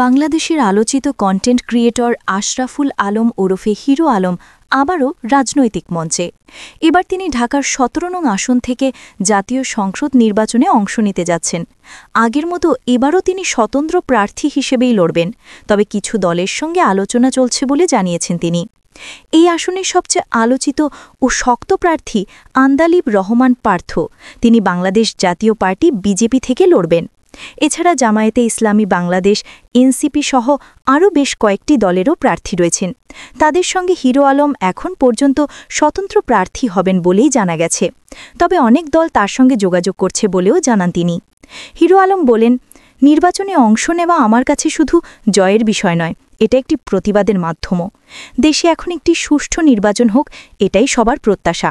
বাংলাদেশের আলোচিত content creator Ashraful Alam ওরফে হিরো আলম আবারও রাজনৈতিক মঞ্চে। এবার তিনি ঢাকার ১৭ নং আসন থেকে জাতীয় সংসদ নির্বাচনে অংশ নিতে যাচ্ছেন। আগের মতো এবারও তিনি স্বতন্ত্র প্রার্থী হিসেবেই লড়বেন, তবে কিছু দলের সঙ্গে আলোচনা চলছে বলে জানিয়েছেন তিনি। এই আসনের সবচেয়ে আলোচিত ও শক্ত প্রার্থী আন্দালিব রহমান পার্থ। তিনি বাংলাদেশ জাতীয় পার্টি বিজেপি থেকে লড়বেন। এছাড়া জামায়াতে ইসলামী বাংলাদেশ, এনসিপি সহ আরও বেশ কয়েকটি দলেরও প্রার্থী রয়েছেন। তাদের সঙ্গে হিরো আলম এখন পর্যন্ত স্বতন্ত্র প্রার্থী হবেন বলেই জানা গেছে, তবে অনেক দল তার সঙ্গে যোগাযোগ করছে বলেও জানান তিনি। হিরো আলম বলেন, নির্বাচনে অংশ নেওয়া আমার কাছে শুধু জয়ের বিষয় নয়, এটা একটি প্রতিবাদের মাধ্যমও। দেশে এখন একটি সুষ্ঠু নির্বাচন হোক, এটাই সবার প্রত্যাশা।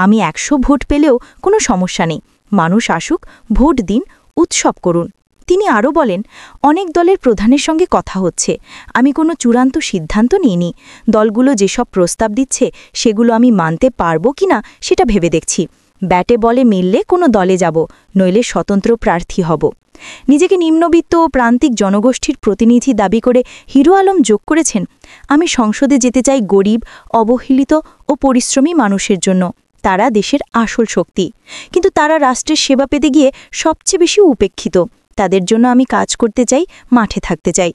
আমি ১০০ ভোট পেলেও কোনো সমস্যা নেই, মানুষ আসুক, ভোট দিন, উৎসব করুন। তিনি আরও বলেন, অনেক দলের প্রধানের সঙ্গে কথা হচ্ছে, আমি কোনো চূড়ান্ত সিদ্ধান্ত নিইনি। দলগুলো যেসব প্রস্তাব দিচ্ছে সেগুলো আমি মানতে পারবো কিনা সেটা ভেবে দেখছি। ব্যাটে বলে মিললে কোনো দলে যাব, নইলে স্বতন্ত্র প্রার্থী হব। নিজেকে নিম্নবিত্ত ও প্রান্তিক জনগোষ্ঠীর প্রতিনিধি দাবি করে হিরো আলম যোগ করেছেন, আমি সংসদে যেতে চাই গরিব, অবহেলিত ও পরিশ্রমী মানুষের জন্য। তারা দেশের আসল শক্তি, কিন্তু তারা রাষ্ট্রের সেবা পেতে গিয়ে সবচেয়ে বেশি উপেক্ষিত। তাদের জন্য আমি কাজ করতে চাই, মাঠে থাকতে চাই।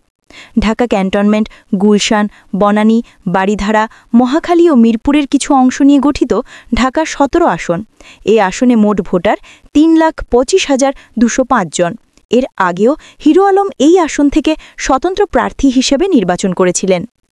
ঢাকা ক্যান্টনমেন্ট, গুলশান, বনানী, বারিধারা, মহাখালী ও মিরপুরের কিছু অংশ নিয়ে গঠিত ঢাকার ১৭ আসন। এই আসনে মোট ভোটার ৩,২৫,২০৫ জন। এর আগেও হিরো আলম এই আসন থেকে স্বতন্ত্র প্রার্থী হিসেবে নির্বাচন করেছিলেন।